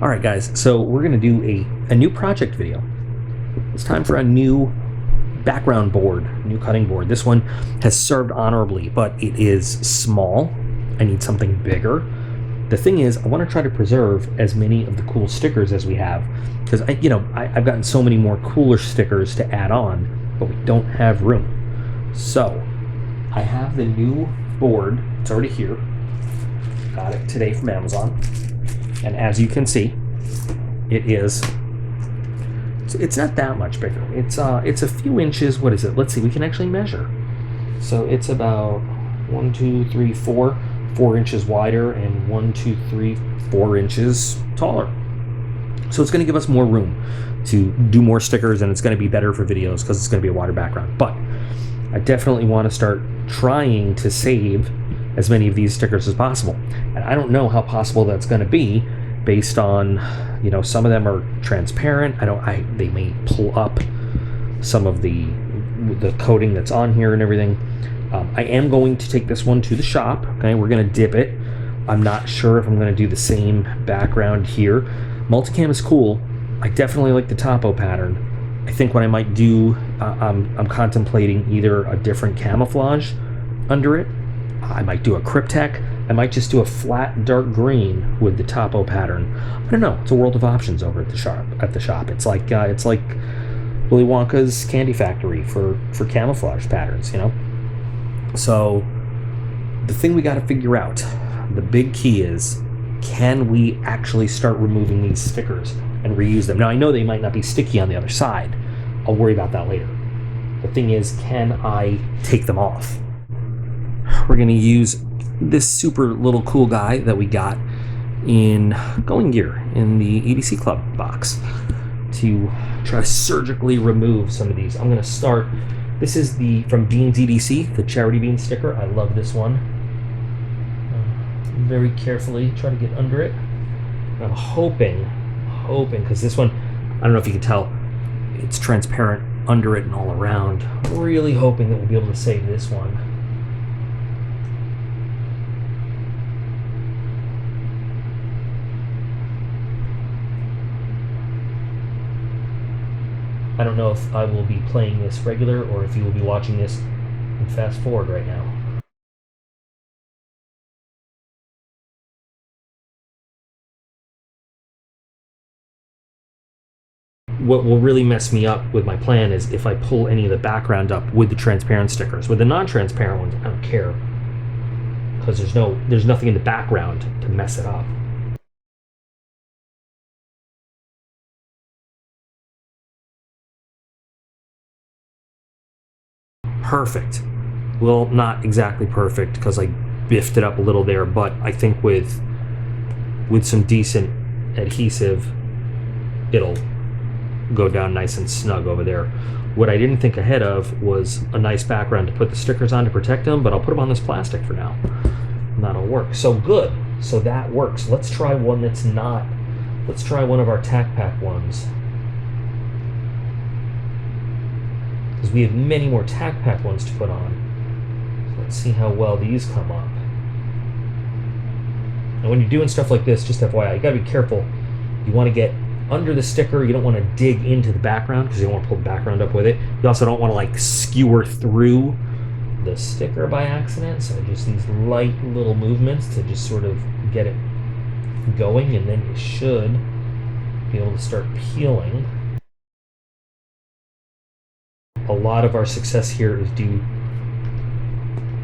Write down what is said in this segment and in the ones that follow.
All right, guys, so we're going to do a new project video. It's time for a new background board, new cutting board. This one has served honorably, but it is small. I need something bigger. The thing is, I want to try to preserve as many of the cool stickers as we have, because I've gotten so many more cooler stickers to add on, but we don't have room. So I have the new board. It's already here. Got it today from Amazon. And as you can see, it's not that much bigger. It's a few inches. What is it? Let's see. We can actually measure. So it's about 1, 2, 3, 4 inches wider and 1, 2, 3, 4 inches taller. So it's going to give us more room to do more stickers, and it's going to be better for videos because it's going to be a wider background. But I definitely want to start trying to save as many of these stickers as possible. And I don't know how possible that's going to be based on, some of them are transparent. They may pull up some of the coating that's on here and everything. I am going to take this one to the shop. Okay, we're going to dip it. I'm not sure if I'm going to do the same background here. Multicam is cool. I definitely like the topo pattern. I think what I might do, I'm contemplating either a different camouflage under it. I might do a Cryptek. I might just do a flat dark green with the topo pattern. I don't know. It's a world of options over at the shop. It's like Willy Wonka's candy factory for camouflage patterns, So the thing we got to figure out, the big key is, can we actually start removing these stickers and reuse them? Now, I know they might not be sticky on the other side. I'll worry about that later. The thing is, can I take them off? We're going to use this super little cool guy that we got in Going Gear in the EDC Club box to try to surgically remove some of these. I'm going to start. This is from Beans EDC, the Charity Beans sticker. I love this one. Very carefully try to get under it. I'm hoping, because this one, I don't know if you can tell, it's transparent under it and all around. I'm really hoping that we'll be able to save this one. I don't know if I will be playing this regular or if you will be watching this in fast forward right now. What will really mess me up with my plan is if I pull any of the background up with the transparent stickers. With the non-transparent ones, I don't care, because there's nothing in the background to mess it up. Perfect. Well, not exactly perfect because I biffed it up a little there, but I think with some decent adhesive, it'll go down nice and snug over there. What I didn't think ahead of was a nice background to put the stickers on to protect them, but I'll put them on this plastic for now. And that'll work. So good. So that works. Let's try one that's not. Let's try one of our Tac Pack ones. Because we have many more Tac Pack ones to put on. So let's see how well these come up. And when you're doing stuff like this, just FYI, you gotta be careful. You want to get under the sticker. You don't want to dig into the background because you don't want to pull the background up with it. You also don't want to skewer through the sticker by accident. So just these light little movements to just sort of get it going, and then you should be able to start peeling. A lot of our success here is due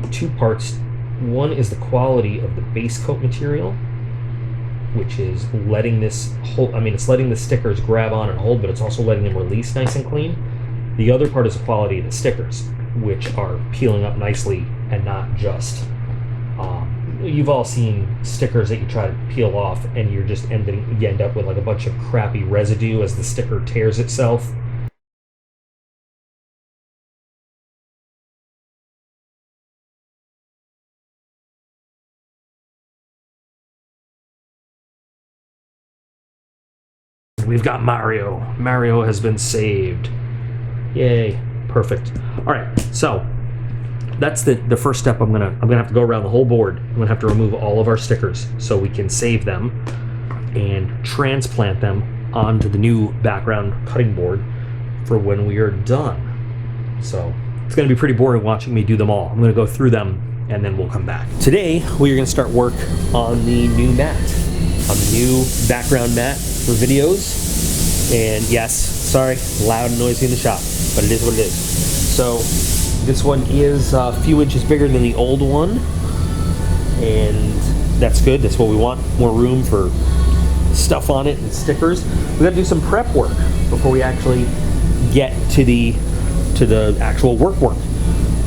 to 2 parts. One is the quality of the base coat material, which is letting this hold. It's letting the stickers grab on and hold, but it's also letting them release nice and clean. The other part is the quality of the stickers, which are peeling up nicely and not just. You've all seen stickers that you try to peel off, and you end up with a bunch of crappy residue as the sticker tears itself. We've got Mario. Mario has been saved. Yay. Perfect. All right. So that's the first step. I'm gonna have to go around the whole board. I'm gonna have to remove all of our stickers so we can save them. and transplant them onto the new background cutting board for when we are done. So it's going to be pretty boring watching me do them all. I'm going to go through them and then we'll come back. Today we are going to start work on the new mat, on the new background mat for videos. And yes, sorry, loud and noisy in the shop, but it is what it is. So this one is a few inches bigger than the old one, and that's good. That's what we want, more room for stuff on it and stickers. We got to do some prep work before we actually get to the actual work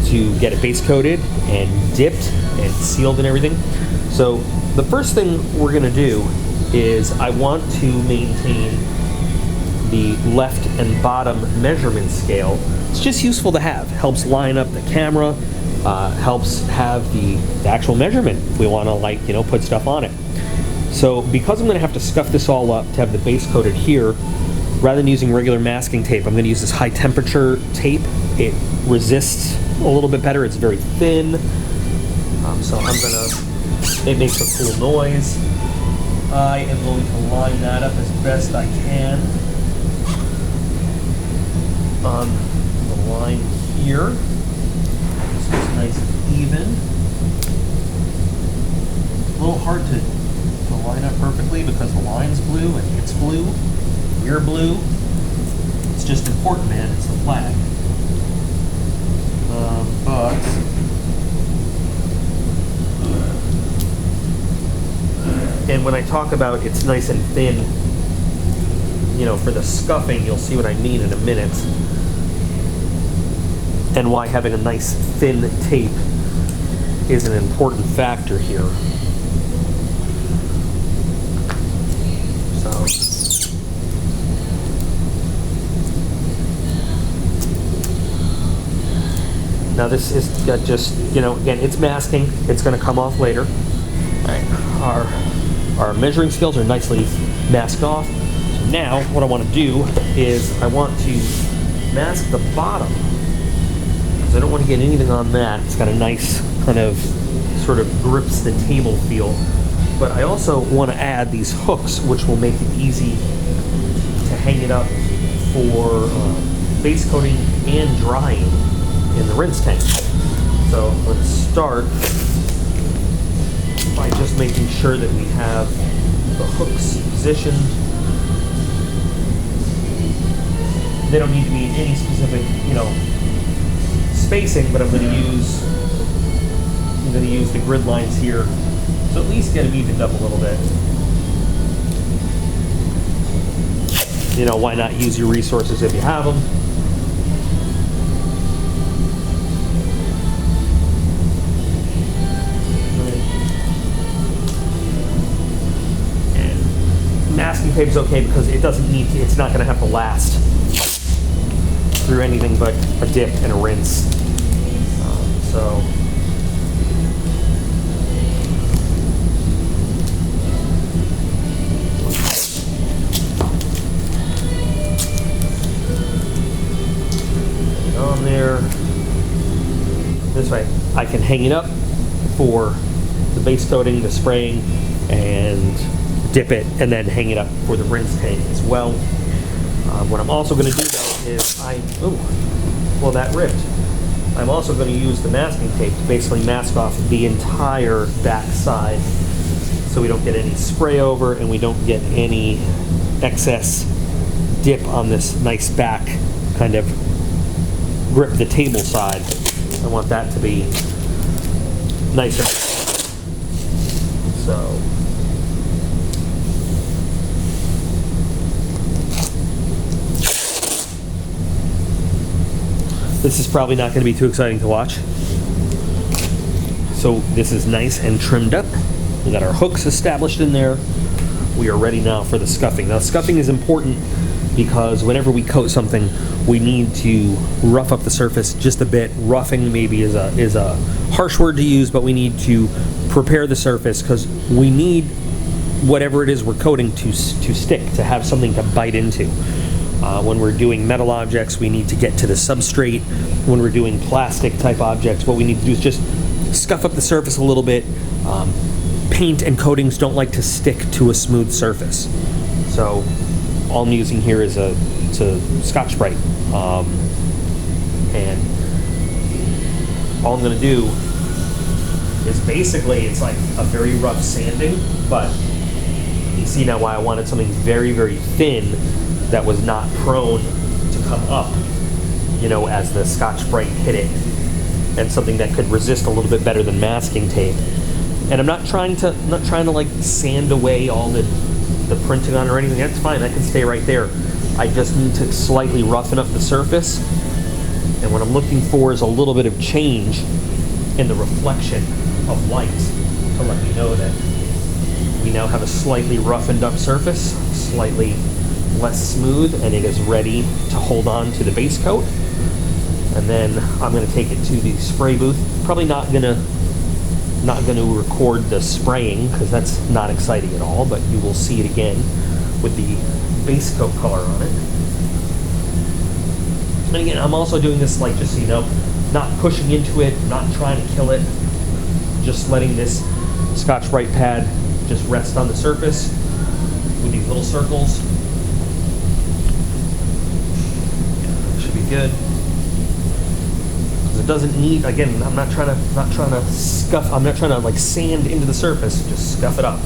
to get it base coated and dipped and sealed and everything. So the first thing we're going to do is I want to maintain the left and bottom measurement scale. It's just useful to have. Helps line up the camera, helps have the actual measurement if we want to, like, you know, put stuff on it. So because I'm going to have to scuff this all up to have the base coated here, rather than using regular masking tape, I'm going to use this high temperature tape. It resists a little bit better. It's very thin. So it makes a cool noise. I am going to line that up as best I can on the line here. So it's nice and even. A little hard to line up perfectly because the line's blue and it's blue. We're blue. It's just important, man. It's the flag. And when I talk about it's nice and thin, you know, for the scuffing, you'll see what I mean in a minute, and why having a nice thin tape is an important factor here. So now this is just, you know, again, it's masking. It's going to come off later. All right, our measuring scales are nicely masked off. So now what I want to do is I want to mask the bottom because I don't want to get anything on that. It's got a nice kind of sort of grips the table feel. But I also want to add these hooks, which will make it easy to hang it up for base coating and drying in the rinse tank. So let's start by just making sure that we have the hooks positioned. They don't need to be in any specific, you know, spacing, but I'm going to use the grid lines here to at least get them evened up a little bit. You know, why not use your resources if you have them? Masking tape is okay because it doesn't need to, it's not going to have to last through anything but a dip and a rinse. So get it on there. This way I can hang it up for the base coating, the spraying, and dip it, and then hang it up for the rinse tank as well. What I'm also going to do though is that ripped. I'm also going to use the masking tape to basically mask off the entire back side so we don't get any spray over and we don't get any excess dip on this nice back kind of grip the table side. I want that to be nice and so. This is probably not going to be too exciting to watch. So this is nice and trimmed up. We got our hooks established in there. We are ready now for the scuffing. Now scuffing is important because whenever we coat something, we need to rough up the surface just a bit. Roughing maybe is a harsh word to use, but we need to prepare the surface because we need whatever it is we're coating to stick, to have something to bite into. When we're doing metal objects, we need to get to the substrate. When we're doing plastic type objects, what we need to do is just scuff up the surface a little bit, paint and coatings don't like to stick to a smooth surface. So all I'm using here is it's a Scotch-Brite, and all I'm going to do is basically, it's like a very rough sanding, but you see now why I wanted something very, very thin that was not prone to come up, you know, as the Scotch-Brite hit it, and something that could resist a little bit better than masking tape. And I'm not trying to like sand away all the printing on it or anything. That's fine, that can stay right there. I just need to slightly roughen up the surface, and what I'm looking for is a little bit of change in the reflection of light to let me know that we now have a slightly roughened up surface, slightly less smooth, and it is ready to hold on to the base coat. And then I'm going to take it to the spray booth. Probably not going to record the spraying because that's not exciting at all, but you will see it again with the base coat color on it. And again, I'm also doing this, like, just so you know, not pushing into it, not trying to kill it, just letting this Scotch-Brite pad just rest on the surface with these little circles. Should be good. It doesn't need, again, I'm not trying to scuff, I'm not trying to like sand into the surface, just scuff it up.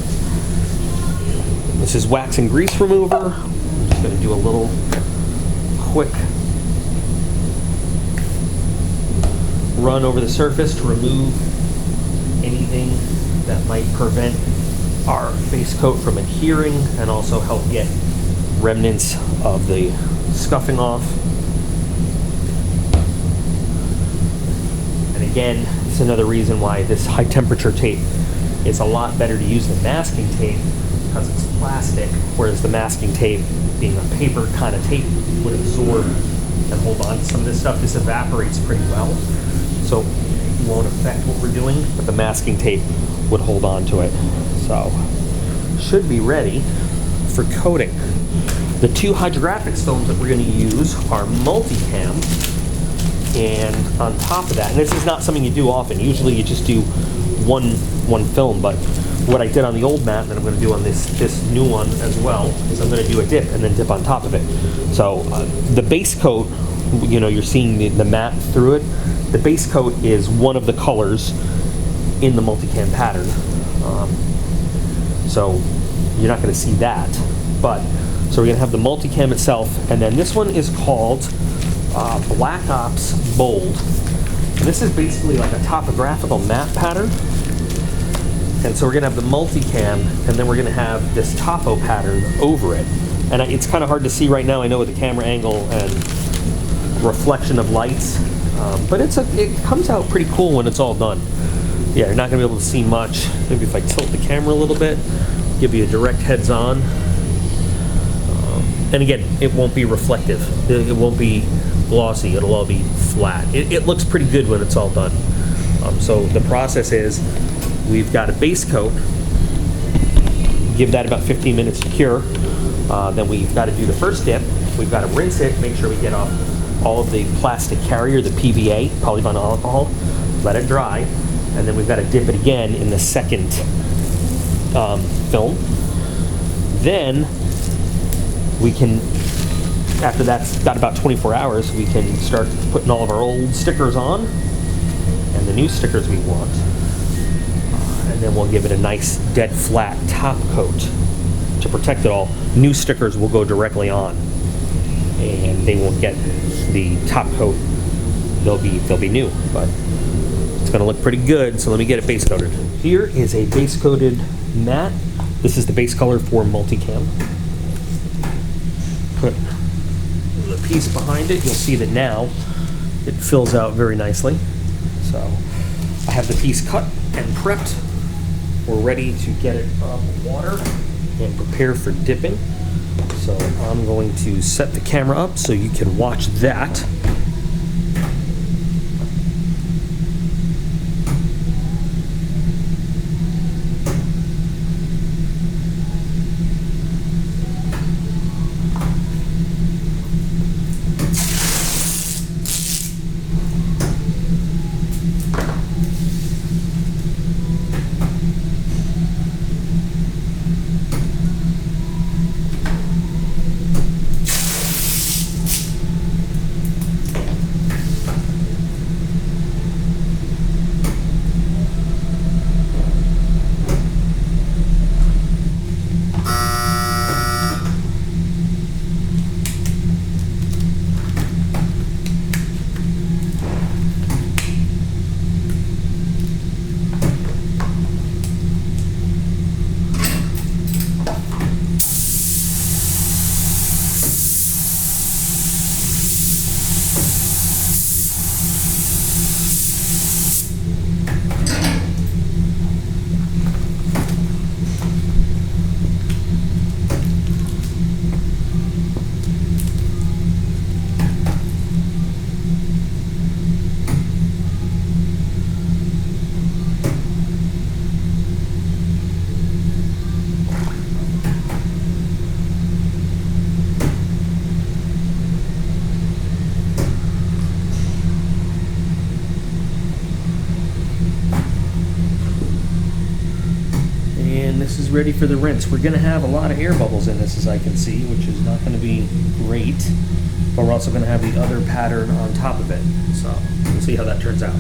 This is wax and grease remover. I'm just going to do a little quick run over the surface to remove anything that might prevent our base coat from adhering, and also help get remnants of the scuffing off. And again, it's another reason why this high temperature tape is a lot better to use than masking tape, because it's plastic, whereas the masking tape, being a paper kind of tape, would absorb and hold on to some of this stuff. This evaporates pretty well, so it won't affect what we're doing, but the masking tape would hold on to it. So, should be ready for coating. The two Hyrographics films that we're going to use are multicam, and on top of that, and this is not something you do often, usually you just do one film, but what I did on the old mat that I'm going to do on this new one as well is I'm going to do a dip and then dip on top of it. So the base coat, you know, you're seeing the mat through it. The base coat is one of the colors in the multicam pattern. So you're not going to see that. But so we're going to have the multicam itself, and then this one is called Black Ops Bold. And this is basically like a topographical map pattern. And so we're going to have the multicam, and then we're going to have this topo pattern over it. And it's kind of hard to see right now, I know, with the camera angle and reflection of lights, but it comes out pretty cool when it's all done. Yeah, you're not going to be able to see much. Maybe if I tilt the camera a little bit, give you a direct heads on. And again, it won't be reflective. It won't be glossy. It'll all be flat. It looks pretty good when it's all done. So the process is, we've got a base coat, give that about 15 minutes to cure. Then we've got to do the first dip. We've got to rinse it, make sure we get off all of the plastic carrier, the PVA, polyvinyl alcohol, let it dry, and then we've got to dip it again in the second film. Then we can, after that's got about 24 hours, we can start putting all of our old stickers on and the new stickers we want. And then we'll give it a nice dead flat top coat to protect it all. New stickers will go directly on, and they won't get the top coat. They'll be new, but it's going to look pretty good. So let me get it base coated. Here is a base coated mat. This is the base color for multicam. Put the piece behind it. You'll see that now it fills out very nicely. So I have the piece cut and prepped. We're ready to get it on the water and prepare for dipping. So I'm going to set the camera up so you can watch that. ready for the rinse. We're going to have a lot of air bubbles in this, as I can see, which is not going to be great. But we're also going to have the other pattern on top of it. So we'll see how that turns out.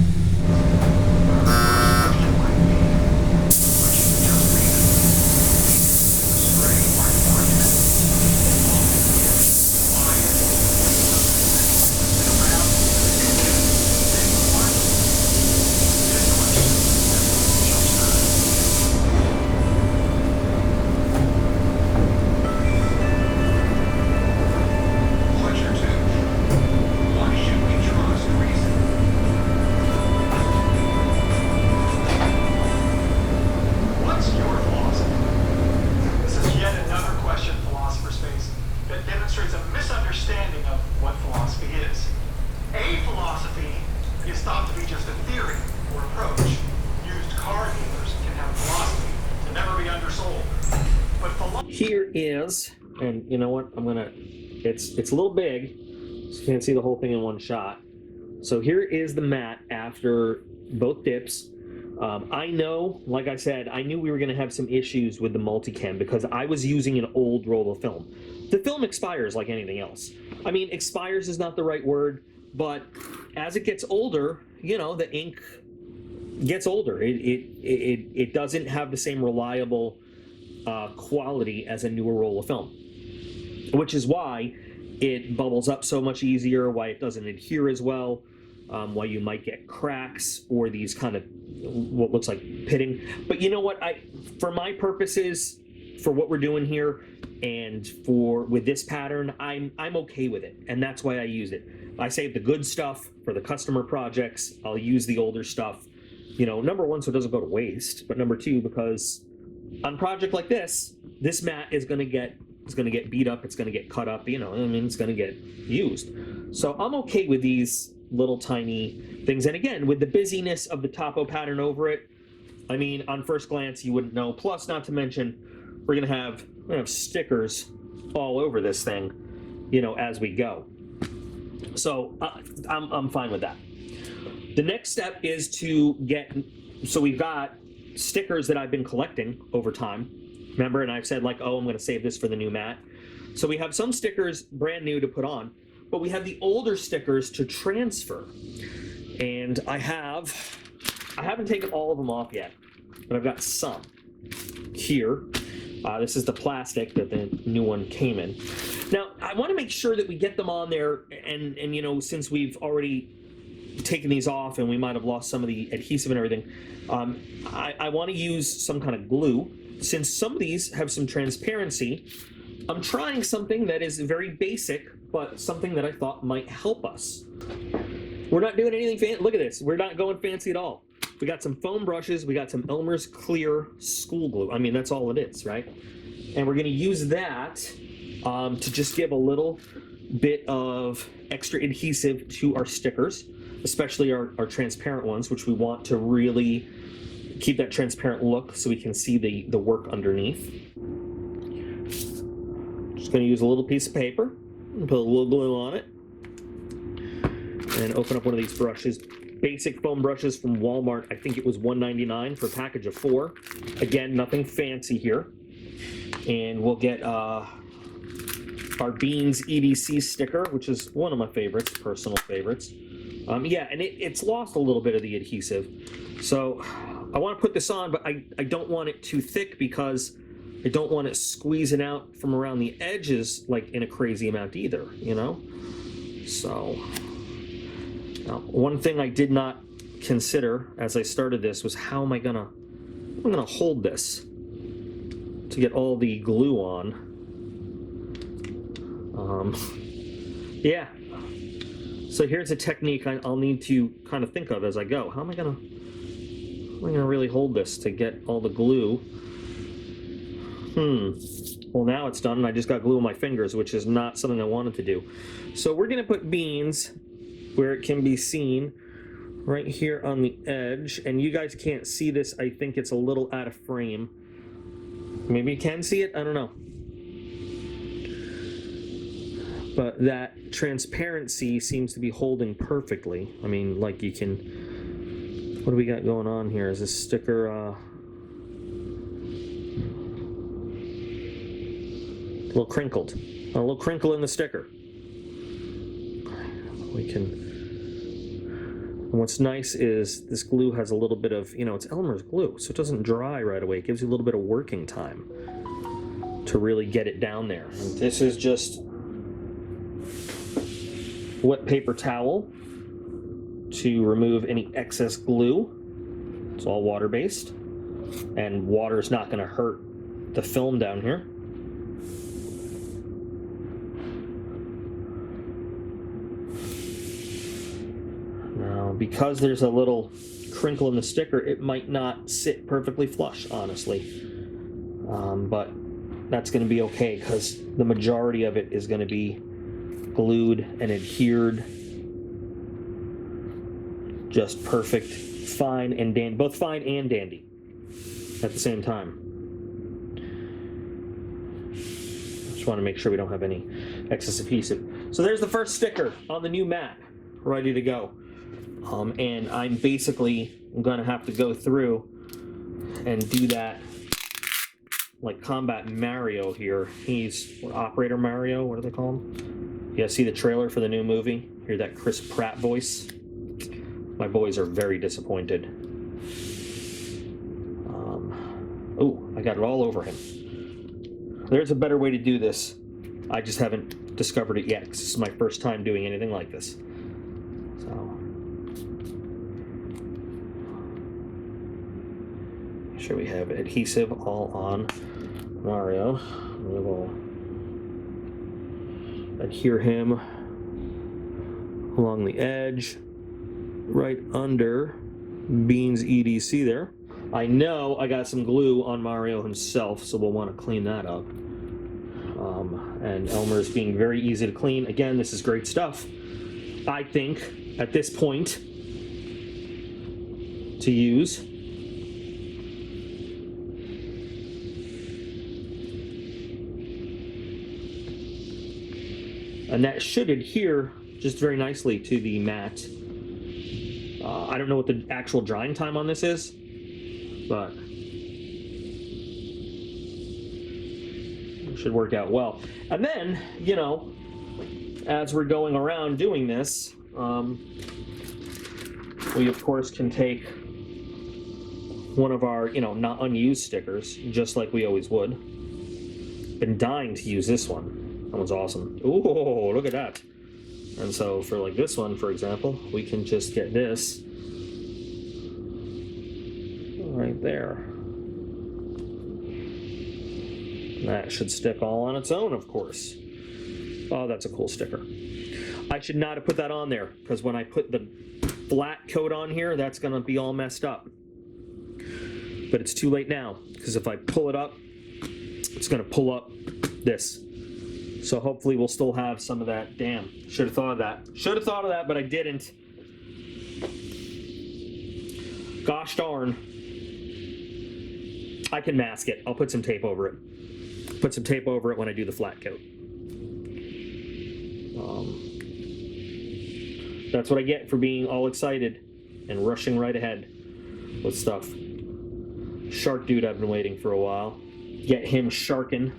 Here is, and you know what, it's a little big, so you can't see the whole thing in one shot. So here is the mat after both dips. I know, like I said, I knew we were going to have some issues with the multicam because I was using an old roll of film. The film expires like anything else. I mean, expires is not the right word, but as it gets older, you know, the ink gets older. It doesn't have the same reliable quality as a newer roll of film, which is why it bubbles up so much easier, why it doesn't adhere as well, why you might get cracks or these kind of what looks like pitting. But you know what, for my purposes, for what we're doing here and with this pattern, I'm okay with it, and that's why I use it. I save the good stuff for the customer projects. I'll use the older stuff, you know, number one, so it doesn't go to waste, but number two, because on a project like this mat is going to get beat up, it's going to get cut up, you know, I mean, it's going to get used. So I'm okay with these little tiny things. And again, with the busyness of the topo pattern over it, I mean, on first glance, you wouldn't know. Plus, not to mention, we're going to have stickers all over this thing, you know, as we go. So I'm fine with that. The next step is to so we've got stickers that I've been collecting over time. Remember, and I've said like, oh, I'm going to save this for the new mat. So we have some stickers brand new to put on, but we have the older stickers to transfer. And I haven't taken all of them off yet, but I've got some here. This is the plastic that the new one came in. Now, I want to make sure that we get them on there, and you know, since we've already taken these off and we might have lost some of the adhesive and everything, I want to use some kind of glue. Since some of these have some transparency, I'm trying something that is very basic, but something that I thought might help us. We're not doing anything fancy. Look at this. We're not going fancy at all. We got some foam brushes. We got some Elmer's clear school glue. I mean, that's all it is, right? And we're going to use that to just give a little bit of extra adhesive to our stickers, especially our transparent ones, which we want to really keep that transparent look so we can see the work underneath. Just going to use a little piece of paper and put a little glue on it. And open up one of these brushes. Basic foam brushes from Walmart. I think it was $1.99 for a package of 4. Again, nothing fancy here. And we'll get our Beans EDC sticker, which is one of my favorites, personal favorites. Yeah, and it's lost a little bit of the adhesive. So I want to put this on, but I don't want it too thick because I don't want it squeezing out from around the edges like in a crazy amount either, you know? So now, one thing I did not consider as I started this was how am I gonna hold this to get all the glue on. Yeah. So here's a technique I'll need to kind of think of as I go. How am I gonna really hold this to get all the glue? Well, now it's done, and I just got glue on my fingers, which is not something I wanted to do. So we're gonna put Beans where it can be seen right here on the edge, and you guys can't see this. I think it's a little out of frame. Maybe you can see it, I don't know. But that transparency seems to be holding perfectly. I mean, like you can, what do we got going on here? Is this sticker, little crinkled. A little crinkle in the sticker. We can... And what's nice is this glue has a little bit of, you know, it's Elmer's glue, so it doesn't dry right away. It gives you a little bit of working time to really get it down there. And this is just wet paper towel to remove any excess glue. It's all water-based, and water's not going to hurt the film down here. Now, because there's a little crinkle in the sticker, it might not sit perfectly flush, honestly. But that's going to be okay, because the majority of it is going to be glued and adhered just perfect, fine and dandy, both fine and dandy at the same time. Just want to make sure we don't have any excess adhesive. So there's the first sticker on the new mat, ready to go. And I'm basically going to have to go through and do that like Combat Mario here. He's Operator Mario, what do they call him? You guys see the trailer for the new movie? Hear that Chris Pratt voice? My boys are very disappointed. Oh, I got it all over him. There's a better way to do this. I just haven't discovered it yet, because this is my first time doing anything like this. So, make sure we have adhesive all on Mario. We will adhere him along the edge, right under Bean's EDC there. I know I got some glue on Mario himself, so we'll want to clean that up. And Elmer's being very easy to clean. Again, this is great stuff. I think, at this point, to use. And that should adhere just very nicely to the mat. I don't know what the actual drying time on this is, but it should work out well. And then, you know, as we're going around doing this, we of course can take one of our, you know, not unused stickers, just like we always would. Been dying to use this one. That one's awesome. Ooh, look at that. And so for like this one, for example, we can just get this right there. That should stick all on its own, of course. Oh, that's a cool sticker. I should not have put that on there, because when I put the flat coat on here, that's going to be all messed up. But it's too late now, because if I pull it up, it's going to pull up this. So hopefully we'll still have some of that. Damn, should have thought of that. Should have thought of that, but I didn't. Gosh darn. I can mask it. I'll put some tape over it. Put some tape over it when I do the flat coat. That's what I get for being all excited and rushing right ahead with stuff. Shark Dude, I've been waiting for a while. Get him sharking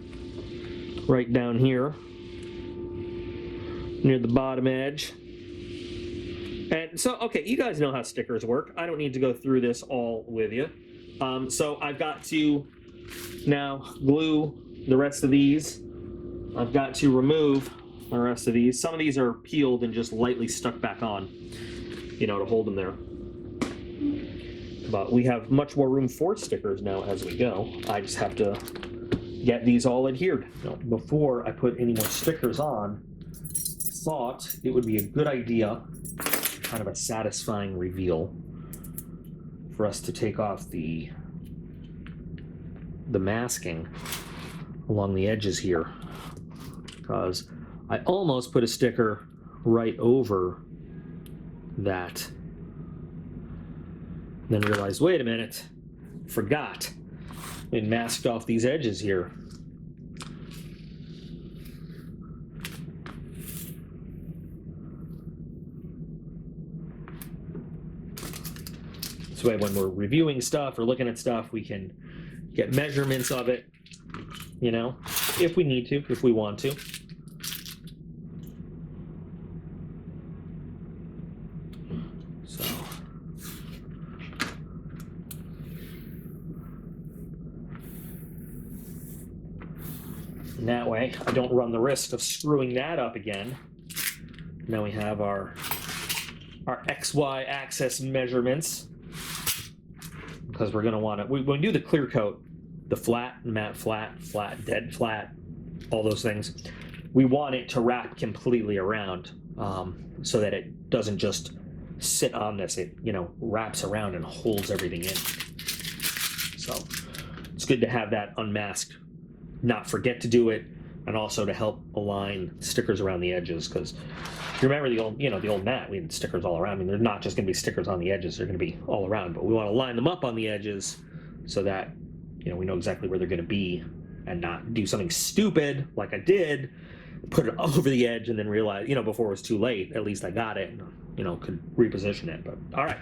right down here near the bottom edge. And so, okay, you guys know how stickers work. I don't need to go through this all with you. So I've got to now glue the rest of these. I've got to remove the rest of these. Some of these are peeled and just lightly stuck back on, you know, to hold them there. But we have much more room for stickers now as we go. I just have to get these all adhered. Now, before I put any more stickers on, I thought it would be a good idea, kind of a satisfying reveal, for us to take off the masking along the edges here, because I almost put a sticker right over that, then realized, wait a minute, forgot. I masked off these edges here. This way when we're reviewing stuff or looking at stuff, we can get measurements of it, you know. if we need to, if we want to. So and that way I don't run the risk of screwing that up again. Now we have our XY axis measurements, because we're going to want to, when we do the clear coat, the flat, matte flat, flat, dead flat, all those things, we want it to wrap completely around, so that it doesn't just sit on this. It, you know, wraps around and holds everything in. So it's good to have that unmasked, not forget to do it, and also to help align stickers around the edges, because you remember the old, the old mat, we had stickers all around. I mean, they're not just going to be stickers on the edges, they're going to be all around, but we want to line them up on the edges so that, we know exactly where they're going to be, and not do something stupid like I did, put it over the edge and then realize, before it was too late. At least I got it and, could reposition it. But all right,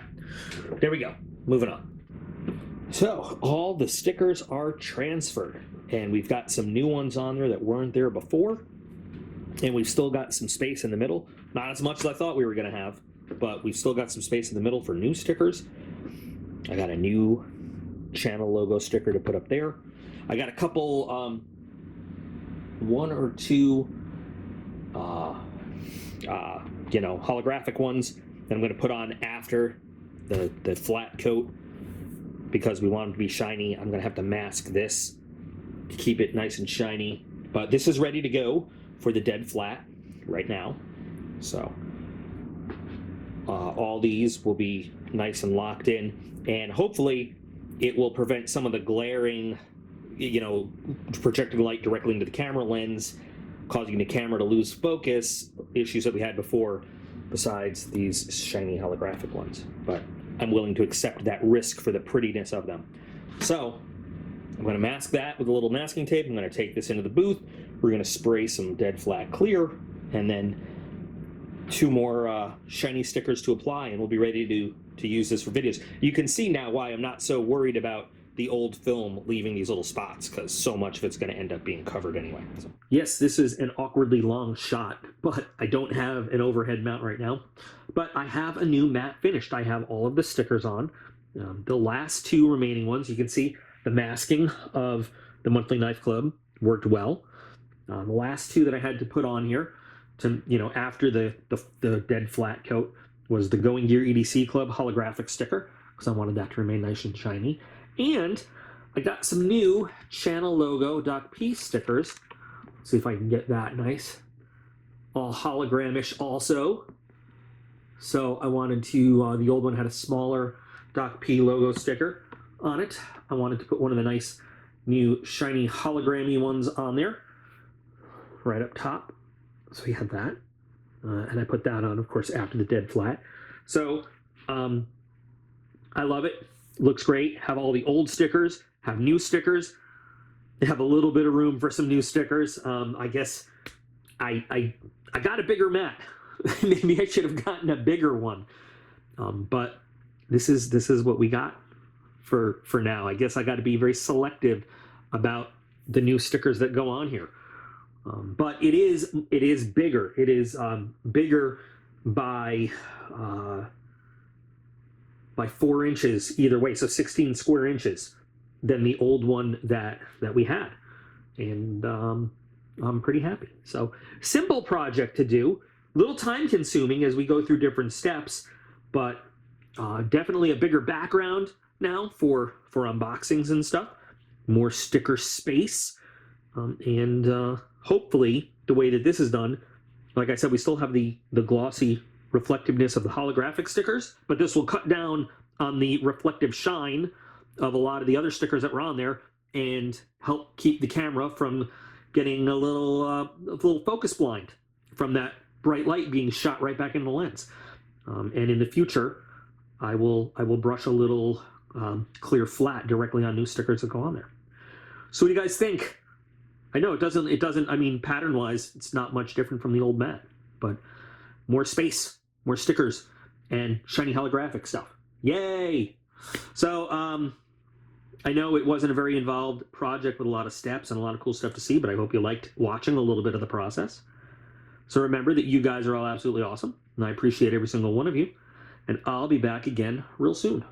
there we go. Moving on. So all the stickers are transferred, and we've got some new ones on there that weren't there before, and we've still got some space in the middle. Not as much as I thought we were going to have, but we've still got some space in the middle for new stickers. I got a new channel logo sticker to put up there. I got a couple, one or two, holographic ones that I'm going to put on after the flat coat, because we want them to be shiny. I'm going to have to mask this to keep it nice and shiny, but this is ready to go for the dead flat right now. So all these will be nice and locked in, and hopefully it will prevent some of the glaring, projecting light directly into the camera lens, causing the camera to lose focus, issues that we had before, besides these shiny holographic ones. But I'm willing to accept that risk for the prettiness of them. So I'm going to mask that with a little masking tape. I'm going to take this into the booth. We're going to spray some dead flat clear, and then 2 more shiny stickers to apply, and we'll be ready to use this for videos. You can see now why I'm not so worried about the old film leaving these little spots, because so much of it's going to end up being covered anyway. So, yes, this is an awkwardly long shot, but I don't have an overhead mount right now. But I have a new mat finished. I have all of the stickers on. The last 2 remaining ones, you can see the masking of the Monthly Knife Club worked well. The last 2 that I had to put on here, to after the dead flat coat, was the Going Gear EDC Club holographic sticker, because I wanted that to remain nice and shiny. And I got some new channel logo .p stickers. Let's see if I can get that nice. All hologramish also. So I wanted to, the old one had a smaller .p logo sticker on it. I wanted to put one of the nice new shiny hologrammy ones on there, right up top. So we had that. And I put that on, of course, after the dead flat. So I love it. Looks great. Have all the old stickers, have new stickers. They have a little bit of room for some new stickers. I guess I got a bigger mat. Maybe I should have gotten a bigger one. But this is what we got for now. I guess I got to be very selective about the new stickers that go on here. But it is bigger. It is bigger by 4 inches either way, so 16 square inches than the old one that we had, and I'm pretty happy. So simple project to do, a little time consuming as we go through different steps, but definitely a bigger background now for unboxings and stuff, more sticker space, and hopefully the way that this is done, like I said, we still have the glossy reflectiveness of the holographic stickers, but this will cut down on the reflective shine of a lot of the other stickers that were on there, and help keep the camera from getting a little focus blind from that bright light being shot right back in the lens. And in the future, I will brush a little clear flat directly on new stickers that go on there. So what do you guys think? I know it doesn't, I mean, pattern-wise, it's not much different from the old mat, but more space, more stickers, and shiny holographic stuff. Yay! So, I know it wasn't a very involved project with a lot of steps and a lot of cool stuff to see, but I hope you liked watching a little bit of the process. So remember that you guys are all absolutely awesome, and I appreciate every single one of you, and I'll be back again real soon.